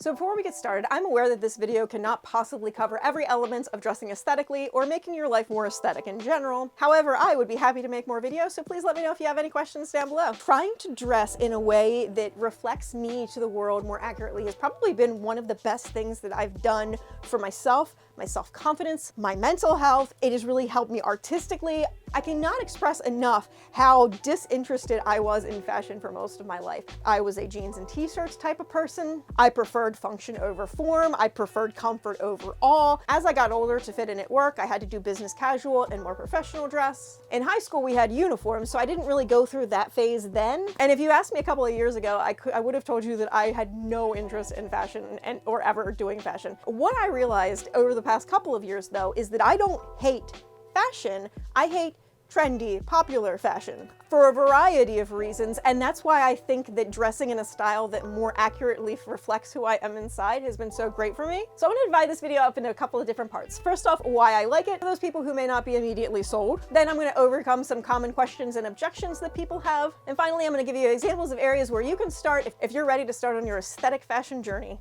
So before we get started, I'm aware that this video cannot possibly cover every element of dressing aesthetically or making your life more aesthetic in general. However, I would be happy to make more videos, so please let me know if you have any questions down below. Trying to dress in a way that reflects me to the world more accurately has probably been one of the best things that I've done for myself, my self-confidence, my mental health. It has really helped me artistically. I cannot express enough how disinterested I was in fashion for most of my life. I was a jeans and t-shirts type of person. I preferred function over form. I preferred comfort overall. As I got older, to fit in at work, I had to do business casual and more professional dress. In high school, we had uniforms, so I didn't really go through that phase then. And if you asked me a couple of years ago, I would have told you that I had no interest in fashion or ever doing fashion. What I realized over the past couple of years, though, is that I don't hate fashion. I hate trendy, popular fashion for a variety of reasons, and that's why I think that dressing in a style that more accurately reflects who I am inside has been so great for me. So I'm going to divide this video up into a couple of different parts. First off, why I like it, for those people who may not be immediately sold. Then I'm going to overcome some common questions and objections that people have. And finally, I'm going to give you examples of areas where you can start if you're ready to start on your aesthetic fashion journey.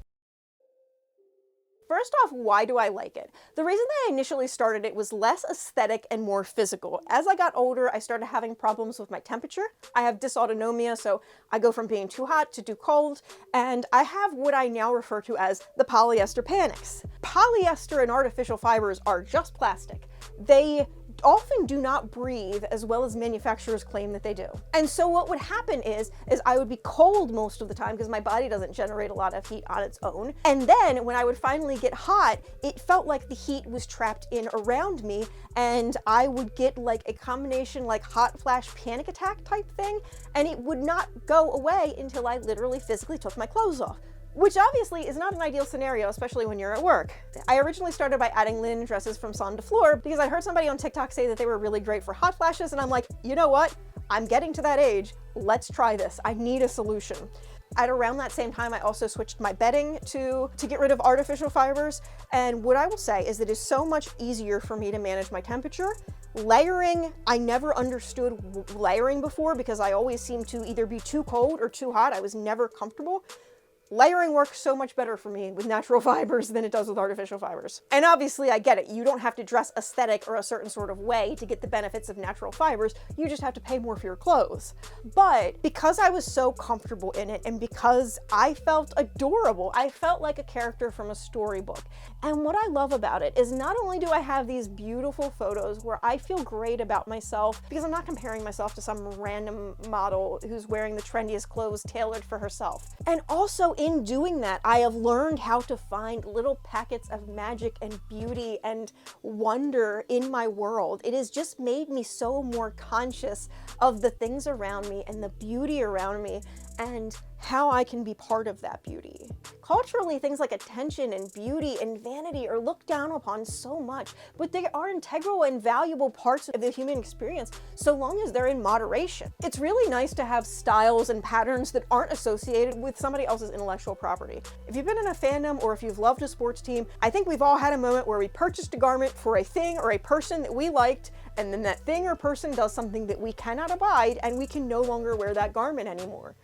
First off, why do I like it? The reason that I initially started it was less aesthetic and more physical. As I got older, I started having problems with my temperature. I have dysautonomia, so I go from being too hot to too cold, and I have what I now refer to as the polyester panics. Polyester and artificial fibers are just plastic. They often do not breathe as well as manufacturers claim that they do. And so what would happen is I would be cold most of the time because my body doesn't generate a lot of heat on its own. And then when I would finally get hot, it felt like the heat was trapped in around me, and I would get like a combination like hot flash panic attack type thing, and it would not go away until I literally physically took my clothes off. Which obviously is not an ideal scenario, especially when you're at work. I originally started by adding linen dresses from Son de Fleur because I heard somebody on TikTok say that they were really great for hot flashes, and I'm like, you know what? I'm getting to that age. Let's try this. I need a solution. At around that same time, I also switched my bedding to get rid of artificial fibers. And what I will say is that it's so much easier for me to manage my temperature. Layering, I never understood layering before because I always seemed to either be too cold or too hot. I was never comfortable. Layering works so much better for me with natural fibers than it does with artificial fibers. And obviously I get it. You don't have to dress aesthetic or a certain sort of way to get the benefits of natural fibers. You just have to pay more for your clothes. But because I was so comfortable in it and because I felt adorable, I felt like a character from a storybook. And what I love about it is not only do I have these beautiful photos where I feel great about myself because I'm not comparing myself to some random model who's wearing the trendiest clothes tailored for herself. And also in doing that, I have learned how to find little packets of magic and beauty and wonder in my world. It has just made me so more conscious of the things around me and the beauty around me and how I can be part of that beauty. Culturally, things like attention and beauty and vanity are looked down upon so much, but they are integral and valuable parts of the human experience so long as they're in moderation. It's really nice to have styles and patterns that aren't associated with somebody else's intellectual property. If you've been in a fandom or if you've loved a sports team, I think we've all had a moment where we purchased a garment for a thing or a person that we liked, and then that thing or person does something that we cannot abide and we can no longer wear that garment anymore.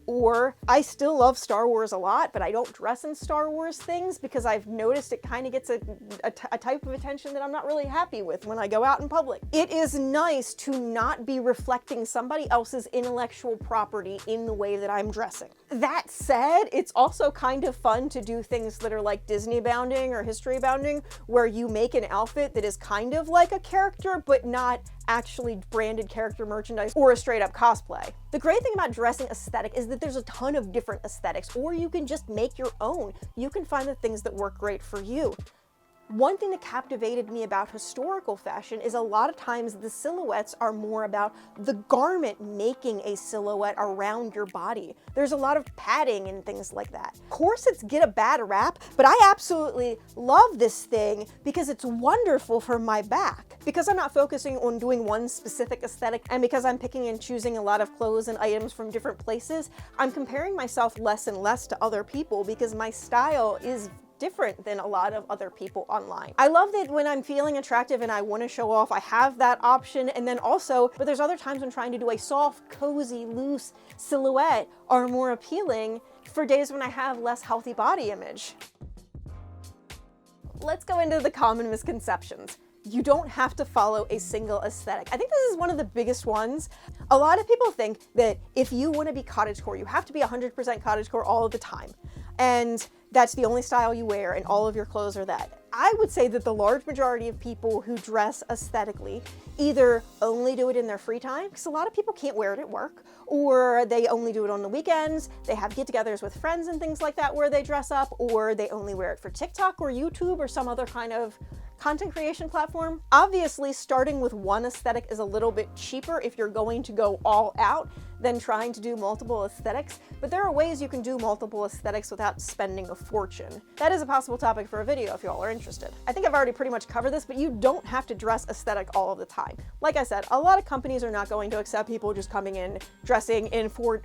Or I still love Star Wars a lot, but I don't dress in Star Wars things because I've noticed it kind of gets a type of attention that I'm not really happy with when I go out in public. It is nice to not be reflecting somebody else's intellectual property in the way that I'm dressing. That said, it's also kind of fun to do things that are like Disney bounding or history bounding, where you make an outfit that is kind of like a character, but not actually branded character merchandise or a straight up cosplay. The great thing about dressing aesthetic is that there's a ton of different aesthetics, or you can just make your own. You can find the things that work great for you. One thing that captivated me about historical fashion is a lot of times the silhouettes are more about the garment making a silhouette around your body. There's a lot of padding and things like that. Corsets get a bad rap, but I absolutely love this thing because it's wonderful for my back. Because I'm not focusing on doing one specific aesthetic, and because I'm picking and choosing a lot of clothes and items from different places, I'm comparing myself less and less to other people because my style is different than a lot of other people online. I love that when I'm feeling attractive and I want to show off, I have that option. And then also, but there's other times when trying to do a soft, cozy, loose silhouette are more appealing for days when I have less healthy body image. Let's go into the common misconceptions. You don't have to follow a single aesthetic. I think this is one of the biggest ones. A lot of people think that if you want to be cottagecore, you have to be 100% cottagecore all of the time. And that's the only style you wear and all of your clothes are that. I would say that the large majority of people who dress aesthetically either only do it in their free time, because a lot of people can't wear it at work, or they only do it on the weekends, they have get-togethers with friends and things like that where they dress up, or they only wear it for TikTok or YouTube or some other kind of content creation platform. Obviously, starting with one aesthetic is a little bit cheaper if you're going to go all out than trying to do multiple aesthetics, but there are ways you can do multiple aesthetics without spending a fortune. That is a possible topic for a video if y'all are interested. I think I've already pretty much covered this, but you don't have to dress aesthetic all of the time. Like I said, a lot of companies are not going to accept people just coming in dressing in full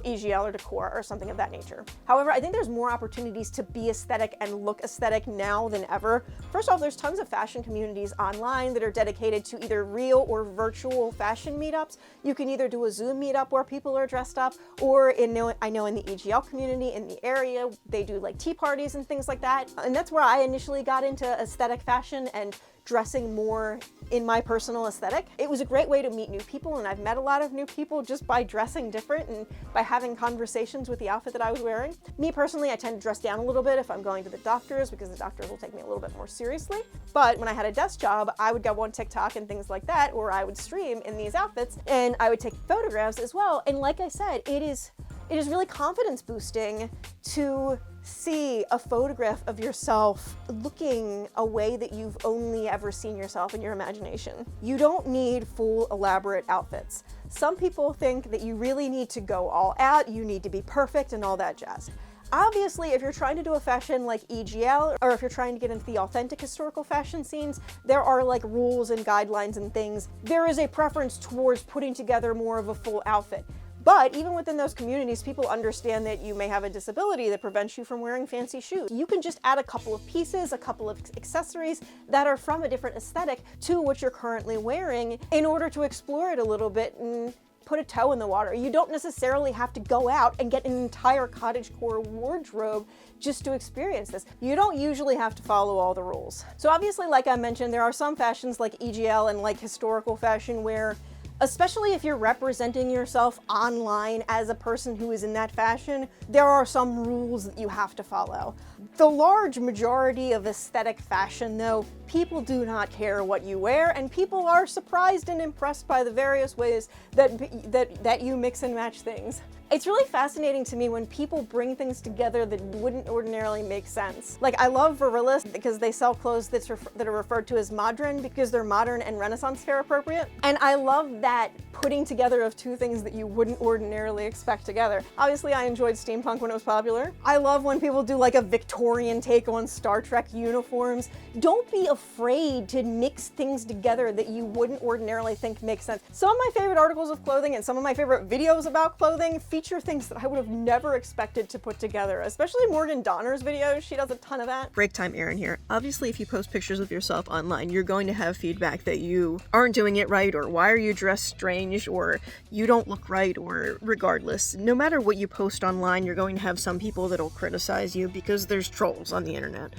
EGL or decor or something of that nature. However, I think there's more opportunities to be aesthetic and look aesthetic now than ever. First off, there's tons of fashion communities online that are dedicated to either real or virtual fashion meetups. You can either do a Zoom meetup where people are dressed up, or I know in the EGL community in the area, they do like tea parties and things like that. And that's where I initially got into aesthetic fashion and dressing more in my personal aesthetic. It was a great way to meet new people, and I've met a lot of new people just by dressing different and by having conversations with the outfit that I was wearing. Me personally, I tend to dress down a little bit if I'm going to the doctors, because the doctors will take me a little bit more seriously. But when I had a desk job, I would go on TikTok and things like that, or I would stream in these outfits and I would take photographs as well. And like I said, it is really confidence boosting to see a photograph of yourself looking a way that you've only ever seen yourself in your imagination. You don't need full elaborate outfits. Some people think that you really need to go all out, you need to be perfect and all that jazz. Obviously, if you're trying to do a fashion like EGL, or if you're trying to get into the authentic historical fashion scenes, there are like rules and guidelines and things. There is a preference towards putting together more of a full outfit. But even within those communities, people understand that you may have a disability that prevents you from wearing fancy shoes. You can just add a couple of pieces, a couple of accessories that are from a different aesthetic to what you're currently wearing in order to explore it a little bit and put a toe in the water. You don't necessarily have to go out and get an entire cottagecore wardrobe just to experience this. You don't usually have to follow all the rules. So obviously, like I mentioned, there are some fashions like EGL and like historical fashion where, especially if you're representing yourself online as a person who is in that fashion, there are some rules that you have to follow. The large majority of aesthetic fashion, though, people do not care what you wear, and people are surprised and impressed by the various ways that you mix and match things. It's really fascinating to me when people bring things together that wouldn't ordinarily make sense. Like, I love Varillas because they sell clothes that are referred to as modern because they're modern and Renaissance fair appropriate. And I love that putting together of two things that you wouldn't ordinarily expect together. Obviously, I enjoyed steampunk when it was popular. I love when people do like a Victorian take on Star Trek uniforms. Don't be afraid to mix things together that you wouldn't ordinarily think make sense. Some of my favorite articles of clothing and some of my favorite videos about clothing feature things that I would have never expected to put together, especially Morgan Donner's videos. She does a ton of that. Break time, Erin here. Obviously, if you post pictures of yourself online, you're going to have feedback that you aren't doing it right, or why are you dressed strange, or you don't look right, or regardless. No matter what you post online, you're going to have some people that'll criticize you because there's trolls on the internet.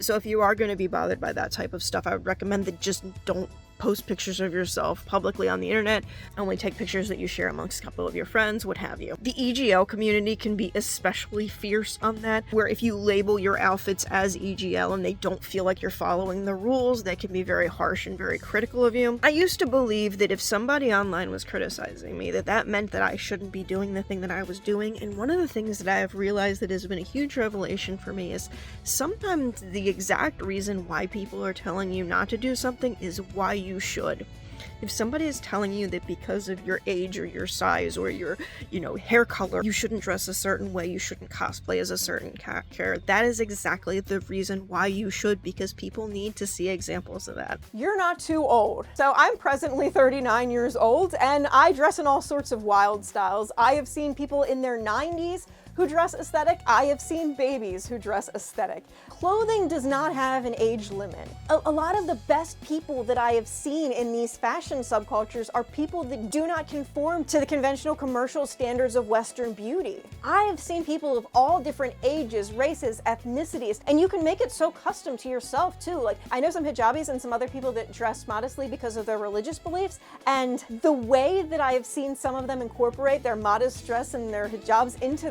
So if you are going to be bothered by that type of stuff, I would recommend that just don't post pictures of yourself publicly on the internet. Only take pictures that you share amongst a couple of your friends, what have you. The EGL community can be especially fierce on that, where if you label your outfits as EGL and they don't feel like you're following the rules, they can be very harsh and very critical of you. I used to believe that if somebody online was criticizing me, that meant that I shouldn't be doing the thing that I was doing, and one of the things that I have realized that has been a huge revelation for me is sometimes the exact reason why people are telling you not to do something is why you should. If somebody is telling you that because of your age or your size or your, hair color, you shouldn't dress a certain way, you shouldn't cosplay as a certain character, that is exactly the reason why you should, because people need to see examples of that. You're not too old. So I'm presently 39 years old and I dress in all sorts of wild styles. I have seen people in their 90s who dress aesthetic. I have seen babies who dress aesthetic. Clothing does not have an age limit. A lot of the best people that I have seen in these fashion subcultures are people that do not conform to the conventional commercial standards of Western beauty. I have seen people of all different ages, races, ethnicities, and you can make it so custom to yourself too. Like, I know some hijabis and some other people that dress modestly because of their religious beliefs, and the way that I have seen some of them incorporate their modest dress and their hijabs into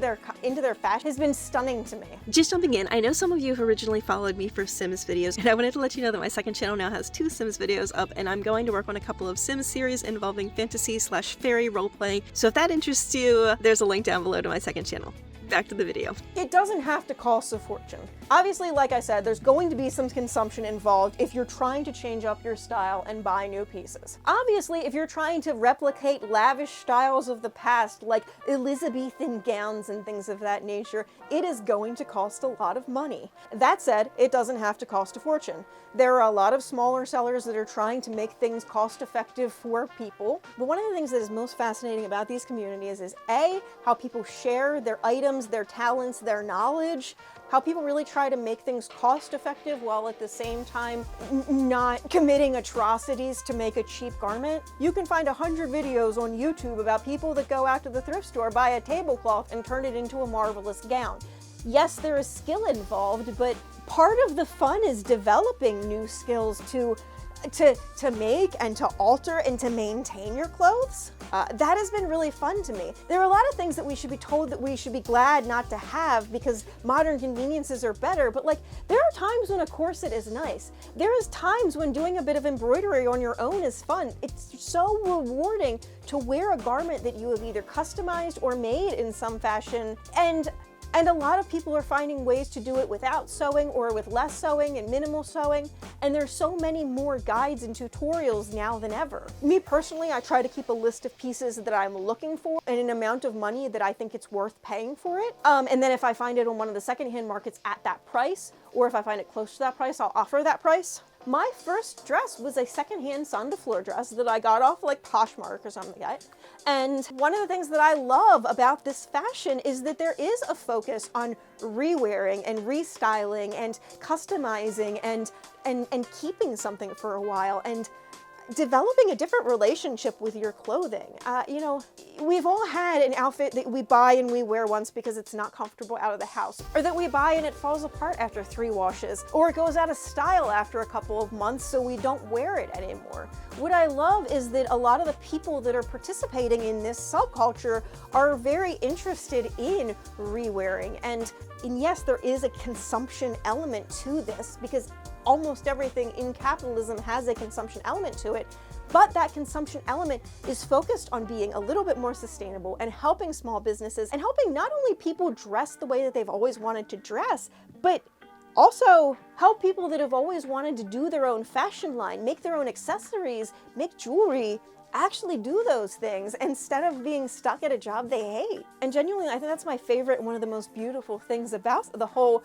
their fashion has been stunning to me. Just jumping in, I know some of you have originally followed me for Sims videos, and I wanted to let you know that my second channel now has 2 Sims videos up, and I'm going to work on a couple of Sims series involving fantasy/fairy roleplaying. So if that interests you, there's a link down below to my second channel. Back to the video. It doesn't have to cost a fortune. Obviously, like I said, there's going to be some consumption involved if you're trying to change up your style and buy new pieces. Obviously, if you're trying to replicate lavish styles of the past, like Elizabethan gowns and things of that nature, it is going to cost a lot of money. That said, it doesn't have to cost a fortune. There are a lot of smaller sellers that are trying to make things cost-effective for people. But one of the things that is most fascinating about these communities is A, how people share their items, their talents, their knowledge, how people really try to make things cost-effective while at the same time not committing atrocities to make a cheap garment. You can find 100 videos on YouTube about people that go out to the thrift store, buy a tablecloth, and turn it into a marvelous gown. Yes, there is skill involved, but part of the fun is developing new skills to make and to alter and to maintain your clothes. That has been really fun to me. There are a lot of things that we should be told that we should be glad not to have because modern conveniences are better, but like, there are times when a corset is nice. There is times when doing a bit of embroidery on your own is fun. It's so rewarding to wear a garment that you have either customized or made in some fashion, and a lot of people are finding ways to do it without sewing or with less sewing and minimal sewing. And there's so many more guides and tutorials now than ever. Me personally, I try to keep a list of pieces that I'm looking for and an amount of money that I think it's worth paying for it. And then if I find it on one of the secondhand markets at that price, or if I find it close to that price, I'll offer that price. My first dress was a secondhand Son de Fleur dress that I got off like Poshmark or something like that. And one of the things that I love about this fashion is that there is a focus on rewearing and restyling and customizing and keeping something for a while and developing a different relationship with your clothing. You know, we've all had an outfit that we buy and we wear once because it's not comfortable out of the house, or that we buy and it falls apart after 3 washes, or it goes out of style after a couple of months so we don't wear it anymore. What I love is that a lot of the people that are participating in this subculture are very interested in rewearing, and yes, there is a consumption element to this because almost everything in capitalism has a consumption element to it, but that consumption element is focused on being a little bit more sustainable and helping small businesses and helping not only people dress the way that they've always wanted to dress, but also help people that have always wanted to do their own fashion line, make their own accessories, make jewelry, actually do those things instead of being stuck at a job they hate. And genuinely, I think that's my favorite and one of the most beautiful things about the whole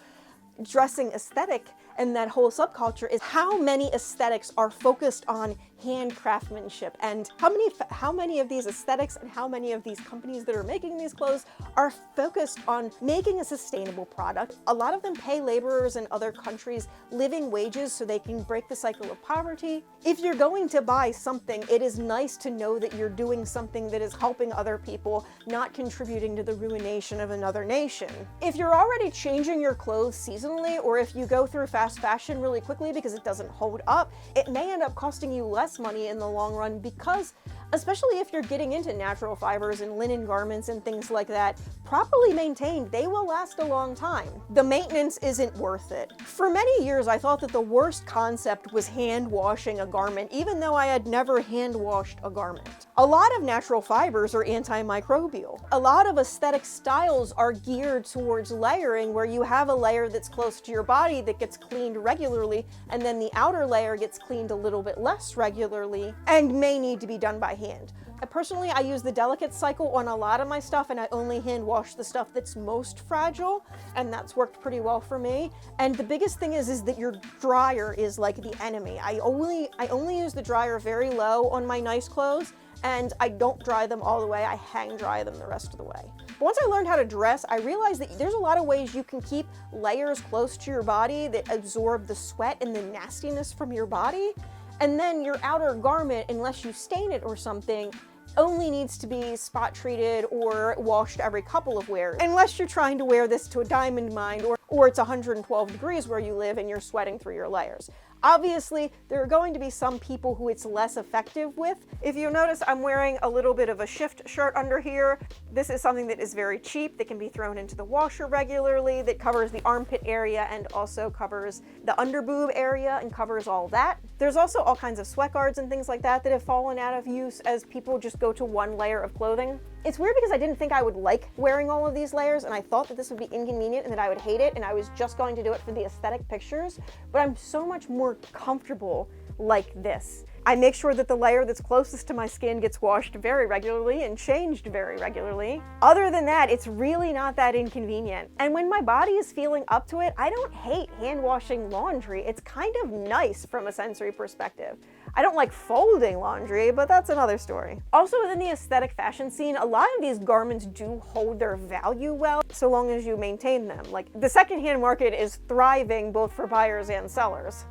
dressing aesthetic and that whole subculture is how many aesthetics are focused on hand craftsmanship, and how many of these aesthetics and how many of these companies that are making these clothes are focused on making a sustainable product. A lot of them pay laborers in other countries living wages so they can break the cycle of poverty. If you're going to buy something, it is nice to know that you're doing something that is helping other people, not contributing to the ruination of another nation. If you're already changing your clothes seasonally, or if you go through fast fashion really quickly because it doesn't hold up, it may end up costing you less money in the long run, because especially if you're getting into natural fibers and linen garments and things like that, properly maintained, they will last a long time. The maintenance isn't worth it. For many years, I thought that the worst concept was hand washing a garment, even though I had never hand washed a garment. A lot of natural fibers are antimicrobial. A lot of aesthetic styles are geared towards layering, where you have a layer that's close to your body that gets cleaned regularly, and then the outer layer gets cleaned a little bit less regularly and may need to be done by hand. Personally, I use the delicate cycle on a lot of my stuff, and I only hand wash the stuff that's most fragile, and that's worked pretty well for me. And the biggest thing is that your dryer is like the enemy. I only use the dryer very low on my nice clothes, and I don't dry them all the way. I hang dry them the rest of the way. But once I learned how to dress, I realized that there's a lot of ways you can keep layers close to your body that absorb the sweat and the nastiness from your body. And then your outer garment, unless you stain it or something, only needs to be spot treated or washed every couple of wears, unless you're trying to wear this to a diamond mine or it's 112 degrees where you live and you're sweating through your layers. Obviously, there are going to be some people who it's less effective with. If you notice, I'm wearing a little bit of a shift shirt under here. This is something that is very cheap, that can be thrown into the washer regularly, that covers the armpit area and also covers the underboob area and covers all that. There's also all kinds of sweat guards and things like that that have fallen out of use as people just go to one layer of clothing. It's weird because I didn't think I would like wearing all of these layers, and I thought that this would be inconvenient and that I would hate it, and I was just going to do it for the aesthetic pictures, but I'm so much more comfortable like this. I make sure that the layer that's closest to my skin gets washed very regularly and changed very regularly. Other than that, it's really not that inconvenient. And when my body is feeling up to it, I don't hate hand washing laundry. It's kind of nice from a sensory perspective. I don't like folding laundry, but that's another story. Also, within the aesthetic fashion scene, a lot of these garments do hold their value well, so long as you maintain them. Like, the secondhand market is thriving both for buyers and sellers.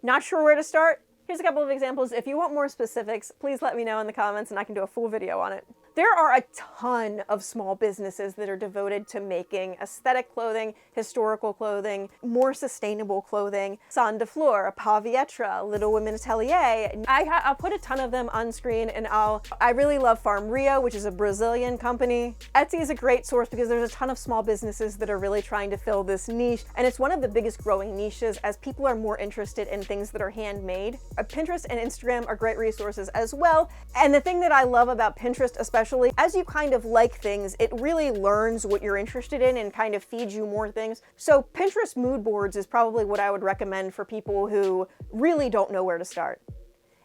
Not sure where to start? Here's a couple of examples. If you want more specifics, please let me know in the comments and I can do a full video on it. There are a ton of small businesses that are devoted to making aesthetic clothing, historical clothing, more sustainable clothing. Sans de Fleur, Pas Vietre, Little Women Atelier. I'll put a ton of them on screen, and I really love Farm Rio, which is a Brazilian company. Etsy is a great source because there's a ton of small businesses that are really trying to fill this niche, and it's one of the biggest growing niches as people are more interested in things that are handmade. Pinterest and Instagram are great resources as well, and the thing that I love about Pinterest especially, as you kind of like things, it really learns what you're interested in and kind of feeds you more things. So Pinterest mood boards is probably what I would recommend for people who really don't know where to start.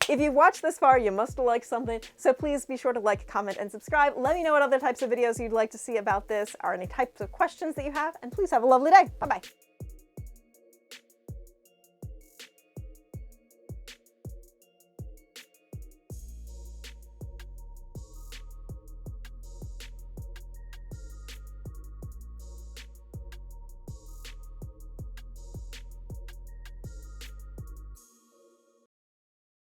If you've watched this far, you must have liked something, so please be sure to like, comment, and subscribe. Let me know what other types of videos you'd like to see about this, or any types of questions that you have, and please have a lovely day. Bye-bye.